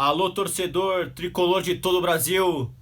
Alô, torcedor tricolor de todo o Brasil.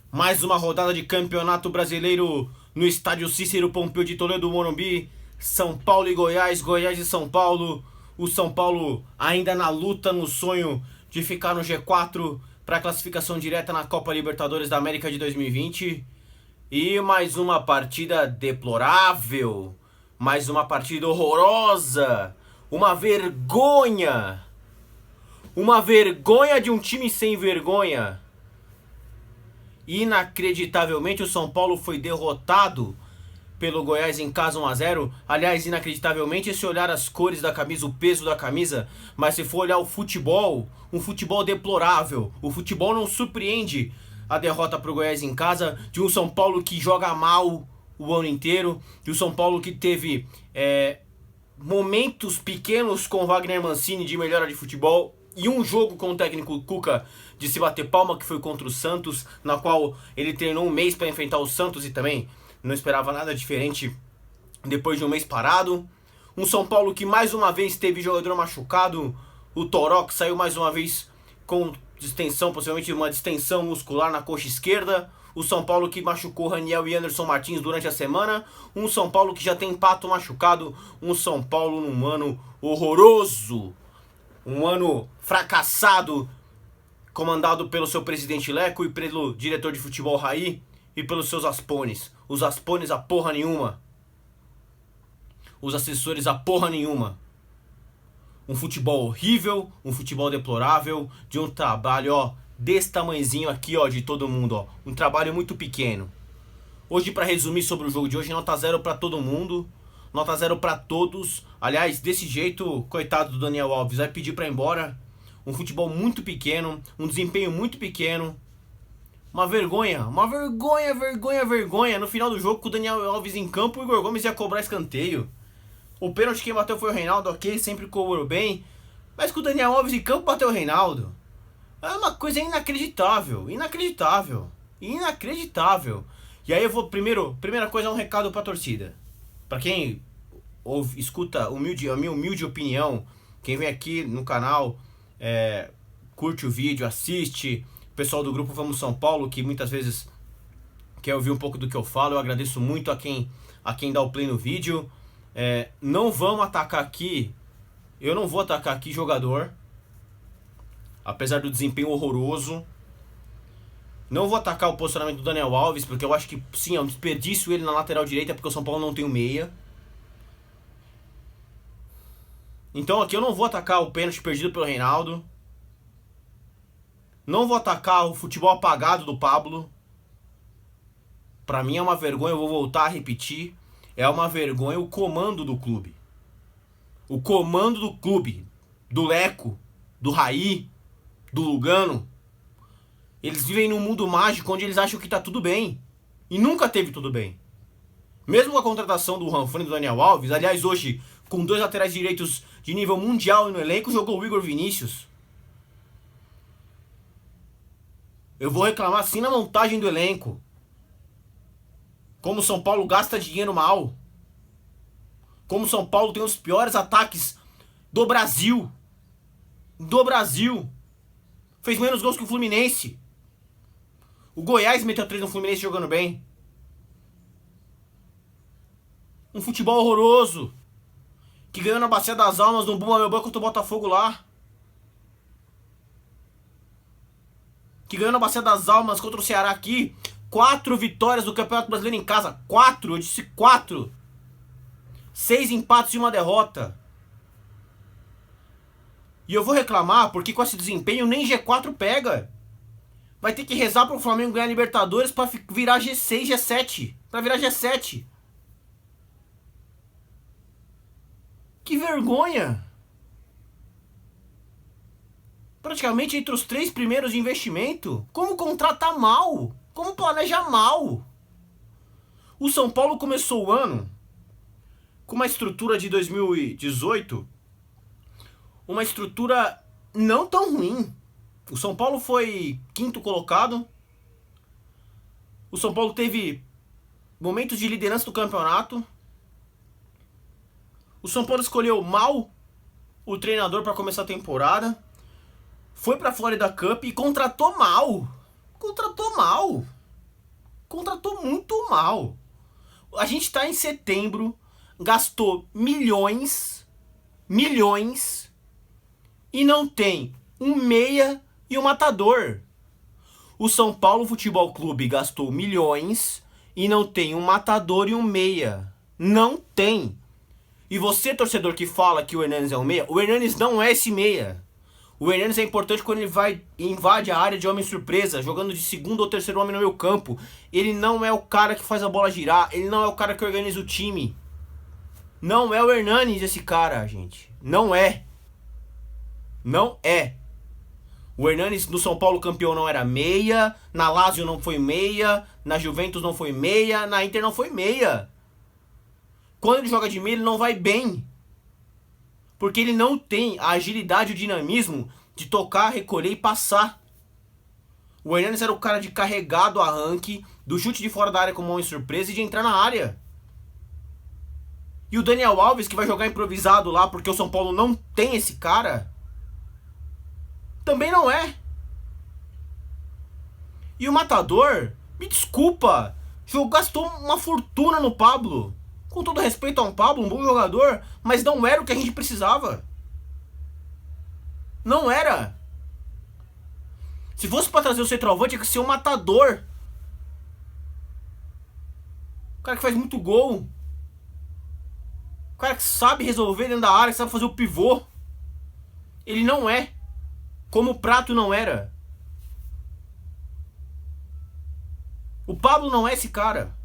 Mais uma rodada de campeonato brasileiro no estádio Cícero Pompeu de Toledo, Morumbi. São Paulo e Goiás, Goiás e São Paulo. O São Paulo ainda na luta, no sonho de ficar no G4 para classificação direta na Copa Libertadores da América de 2020. E mais uma partida deplorável. Mais uma partida horrorosa. Uma vergonha. Uma vergonha de um time sem vergonha. Inacreditavelmente o São Paulo foi derrotado pelo Goiás em casa 1-0. Aliás, inacreditavelmente, se olhar as cores da camisa, o peso da camisa, mas se for olhar o futebol, um futebol deplorável. O futebol não surpreende a derrota para o Goiás em casa, de um São Paulo que joga mal o ano inteiro, de um São Paulo que teve momentos pequenos com Wagner Mancini de melhora de futebol, e um jogo com o técnico Cuca de se bater palma, que foi contra o Santos, na qual ele treinou um mês para enfrentar o Santos e também não esperava nada diferente depois de um mês parado. Um São Paulo que mais uma vez teve jogador machucado, o Toró, que saiu mais uma vez com distensão, possivelmente uma distensão muscular na coxa esquerda. O São Paulo que machucou Raniel e Anderson Martins durante a semana. Um São Paulo que já tem Pato machucado. Um São Paulo num ano horroroso. Um ano fracassado, comandado pelo seu presidente Leco e pelo diretor de futebol Raí e pelos seus aspones. Os aspones a porra nenhuma. Os assessores a porra nenhuma. Um futebol horrível, um futebol deplorável, de um trabalho, desse tamanhozinho aqui, de todo mundo, Um trabalho muito pequeno. Hoje, para resumir sobre o jogo de hoje, nota 0 para todo mundo. Nota 0 para todos. Aliás, desse jeito, coitado do Daniel Alves, vai pedir para ir embora. Um futebol muito pequeno, um desempenho muito pequeno. Uma vergonha. Vergonha. No final do jogo, com o Daniel Alves em campo, o Igor Gomes ia cobrar escanteio. O pênalti quem bateu foi o Reinaldo, ok, sempre cobrou bem. Mas com o Daniel Alves em campo, bateu o Reinaldo. É uma coisa inacreditável. E aí eu vou, primeira coisa, um recado pra torcida. Pra quem escuta a minha humilde opinião, quem vem aqui no canal, curte o vídeo, assiste, o pessoal do grupo Vamos São Paulo, que muitas vezes quer ouvir um pouco do que eu falo, eu agradeço muito a quem dá o play no vídeo. Não vamos atacar aqui, eu não vou atacar aqui jogador, apesar do desempenho horroroso. Não vou atacar o posicionamento do Daniel Alves, porque eu acho que sim, é um desperdício ele na lateral direita, porque o São Paulo não tem um meia. Então aqui eu não vou atacar o pênalti perdido pelo Reinaldo. Não vou atacar o futebol apagado do Pablo. Pra mim é uma vergonha, eu vou voltar a repetir. É uma vergonha o comando do clube. O comando do clube. Do Leco, do Raí, do Lugano. Eles vivem num mundo mágico onde eles acham que tá tudo bem. E nunca teve tudo bem. Mesmo com a contratação do Ranfone e do Daniel Alves, aliás, hoje, com 2 laterais direitos de nível mundial no elenco, jogou o Igor Vinícius. Eu vou reclamar sim na montagem do elenco. Como o São Paulo gasta dinheiro mal. Como o São Paulo tem os piores ataques do Brasil. Fez menos gols que o Fluminense. O Goiás meteu 3 no Fluminense jogando bem. Um futebol horroroso. Que ganhou na Bacia das Almas no Bumba Meu Boi contra o Botafogo lá. Que ganhou na Bacia das Almas contra o Ceará aqui. 4 vitórias do Campeonato Brasileiro em casa. 4, eu disse 4. 6 empates e 1 derrota. E eu vou reclamar porque com esse desempenho nem G4 pega. Vai ter que rezar pro Flamengo ganhar Libertadores pra virar G6, G7. Pra virar G7. Que vergonha. Praticamente entre os 3 primeiros de investimento. Como contratar mal? Como planejar mal? O São Paulo começou o ano com uma estrutura de 2018. Uma estrutura não tão ruim. O São Paulo foi 5º colocado. O São Paulo teve momentos de liderança do campeonato. O São Paulo escolheu mal o treinador para começar a temporada. foi pra Florida Cup e contratou mal. Contratou mal. Contratou muito mal. A gente tá em setembro, gastou milhões e não tem um meia e um matador. O São Paulo Futebol Clube gastou milhões e não tem um matador e um meia. Não tem. E você, torcedor, que fala que o Hernanes é um meia, o Hernanes não é esse meia. O Hernanes é importante quando ele vai e invade a área de homem surpresa, jogando de segundo ou terceiro homem no meio campo. Ele não é o cara que faz a bola girar, ele não é o cara que organiza o time. Não é o Hernanes esse cara, gente. Não é. Não é. O Hernanes no São Paulo campeão não era meia, na Lazio não foi meia, na Juventus não foi meia, na Inter não foi meia. Quando ele joga de meia, ele não vai bem. Porque ele não tem a agilidade e o dinamismo de tocar, recolher e passar. O Hernanes era o cara de carregar do arranque, do chute de fora da área como homem surpresa e de entrar na área. E o Daniel Alves, que vai jogar improvisado lá porque o São Paulo não tem esse cara, também não é. E o Matador, me desculpa, gastou uma fortuna no Pablo. Com todo respeito a um Pablo, um bom jogador, mas não era o que a gente precisava. Não era. Se fosse pra trazer o centroavante, tinha que ser um matador. O cara que faz muito gol. O cara que sabe resolver dentro da área, que sabe fazer o pivô. Ele não é. Como o Prato não era. O Pablo não é esse cara.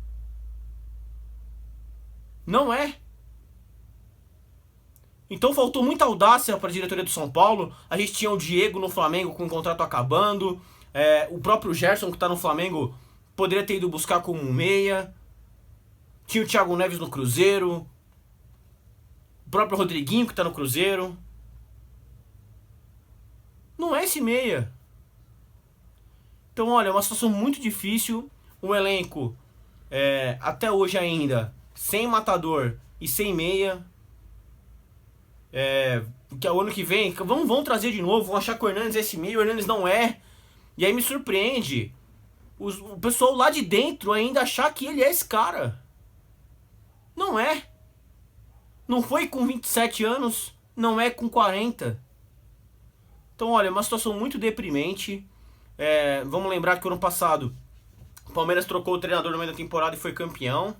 Não é. Então faltou muita audácia para a diretoria do São Paulo. A gente tinha o Diego no Flamengo com o contrato acabando. O próprio Gerson, que está no Flamengo, poderia ter ido buscar como um meia. Tinha o Thiago Neves no Cruzeiro. O próprio Rodriguinho, que está no Cruzeiro. Não é esse meia. Então, olha, é uma situação muito difícil. Um elenco, até hoje ainda, sem matador e sem meia. Porque o ano que vem vão trazer de novo, vão achar que o Hernanes é esse meio, o Hernanes não é. E aí me surpreende o pessoal lá de dentro ainda achar que ele é esse cara. Não é. Não foi com 27 anos, não é com 40. Então, olha, é uma situação muito deprimente. Vamos lembrar que o ano passado o Palmeiras trocou o treinador no meio da temporada e foi campeão.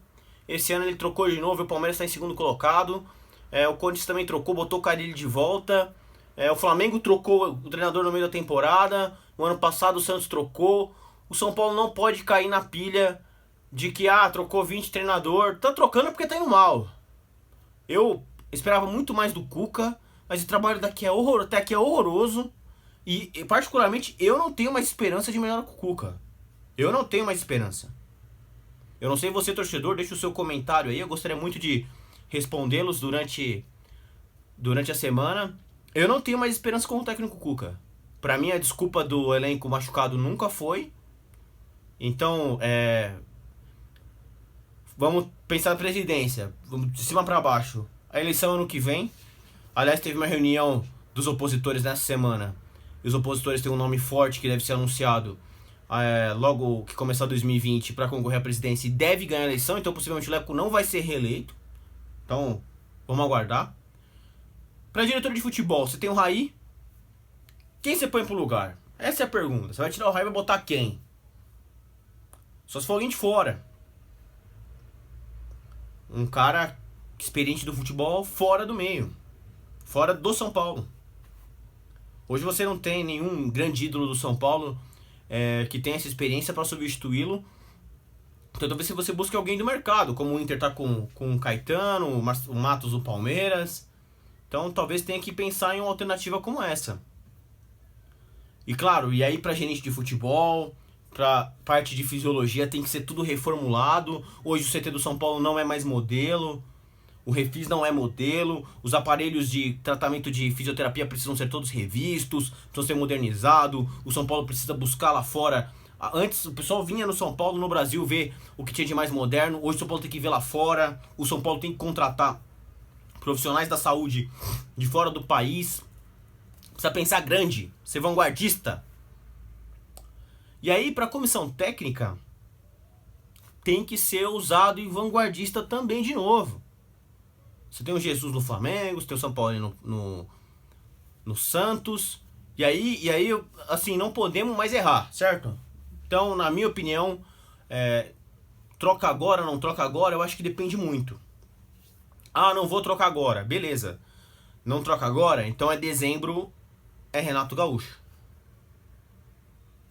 Esse ano ele trocou de novo e o Palmeiras está em segundo colocado. O Corinthians também trocou, botou o Carille de volta. O Flamengo trocou o treinador no meio da temporada. O ano passado o Santos trocou. O São Paulo não pode cair na pilha de que trocou 20 treinador. Tá trocando porque tá indo mal. Eu esperava muito mais do Cuca, mas o trabalho até aqui é horroroso. E particularmente eu não tenho mais esperança de melhorar com o Cuca. Eu não tenho mais esperança. Eu não sei você, torcedor, deixa o seu comentário aí. Eu gostaria muito de respondê-los durante a semana. Eu não tenho mais esperança com o técnico Cuca. Pra mim, a desculpa do elenco machucado nunca foi. Então, vamos pensar na presidência. Vamos de cima pra baixo. A eleição ano que vem. Aliás, teve uma reunião dos opositores nessa semana. E os opositores têm um nome forte que deve ser anunciado logo que começar 2020 para concorrer à presidência e deve ganhar a eleição. Então, possivelmente, o Leco não vai ser reeleito. Então, vamos aguardar. Para diretor de futebol, você tem o Raí. Quem você põe pro lugar? Essa é a pergunta. Você vai tirar o Raí e vai botar quem? Só se for alguém de fora. Um cara experiente do futebol fora do meio. Fora do São Paulo. Hoje você não tem nenhum grande ídolo do São Paulo que tenha essa experiência para substituí-lo. Então talvez se você busque alguém do mercado, como o Inter tá com o Caetano, o Matos do Palmeiras. Então talvez tenha que pensar em uma alternativa como essa. E claro, e aí para gerente de futebol, para parte de fisiologia tem que ser tudo reformulado. Hoje o CT do São Paulo não é mais modelo. O Refis não é modelo, os aparelhos de tratamento de fisioterapia precisam ser todos revistos, precisam ser modernizados, o São Paulo precisa buscar lá fora. Antes o pessoal vinha no São Paulo, no Brasil, ver o que tinha de mais moderno, hoje o São Paulo tem que ver lá fora, o São Paulo tem que contratar profissionais da saúde de fora do país, Precisa pensar grande, ser vanguardista. E aí, para a comissão técnica, tem que ser ousado e vanguardista também de novo. Você tem o Jesus no Flamengo, você tem o São Paulo no Santos. E aí, assim, não podemos mais errar, certo? Então, na minha opinião, troca agora, não troca agora, eu acho que depende muito. Ah, não vou trocar agora, beleza. Não troca agora, então dezembro, é Renato Gaúcho.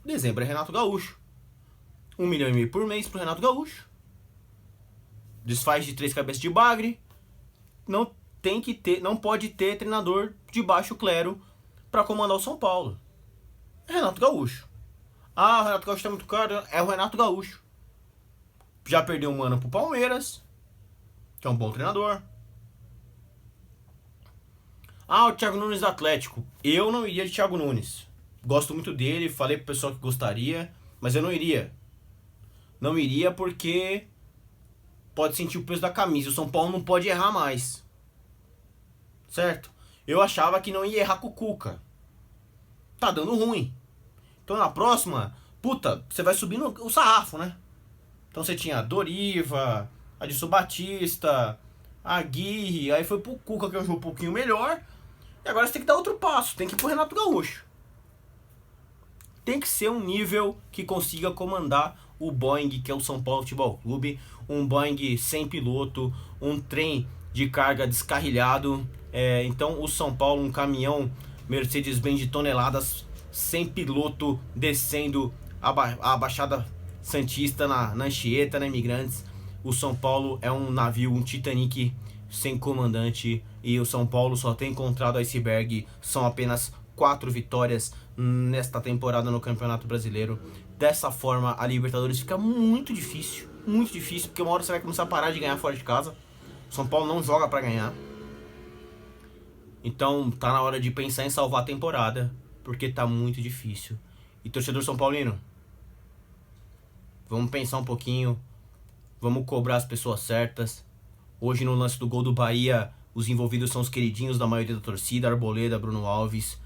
Dezembro é Renato Gaúcho. 1,5 milhão por mês pro Renato Gaúcho. Desfaz de 3 cabeças de bagre. Não pode ter treinador de baixo clero para comandar o São Paulo. É Renato Gaúcho. Ah, o Renato Gaúcho tá muito caro. É o Renato Gaúcho. Já perdeu um ano pro Palmeiras, que é um bom treinador. Ah, o Thiago Nunes do Atlético. Eu não iria de Thiago Nunes. Gosto muito dele, falei pro pessoal que gostaria, mas eu não iria. Não iria porque pode sentir o peso da camisa. O São Paulo não pode errar mais. Certo? Eu achava que não ia errar com o Cuca. Tá dando ruim. Então na próxima, puta, você vai subindo o sarrafo, né? Então você tinha Doriva, Adilson Batista, Aguirre, aí foi pro Cuca que é um jogo um pouquinho melhor. E agora você tem que dar outro passo, tem que ir pro Renato Gaúcho. Tem que ser um nível que consiga comandar o Boeing, que é o São Paulo Futebol Clube. Um Boeing sem piloto, um trem de carga descarrilhado. Então o São Paulo, um caminhão Mercedes-Benz de toneladas sem piloto descendo a Baixada Santista na Anchieta, na Imigrantes. O São Paulo é um navio, um Titanic sem comandante, e o São Paulo só tem encontrado iceberg. São apenas 4 vitórias nesta temporada no Campeonato Brasileiro. Dessa forma, a Libertadores fica muito difícil, porque uma hora você vai começar a parar de ganhar fora de casa. O São Paulo não joga pra ganhar. Então tá na hora de pensar em salvar a temporada, porque tá muito difícil. E torcedor São Paulino, vamos pensar um pouquinho, vamos cobrar as pessoas certas. Hoje no lance do gol do Bahia, os envolvidos são os queridinhos da maioria da torcida, Arboleda, Bruno Alves.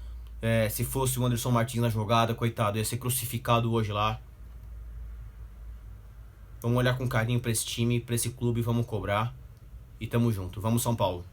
Se fosse o Anderson Martins na jogada, coitado, ia ser crucificado hoje lá. Vamos olhar com carinho pra esse time, pra esse clube, vamos cobrar. E tamo junto, vamos São Paulo.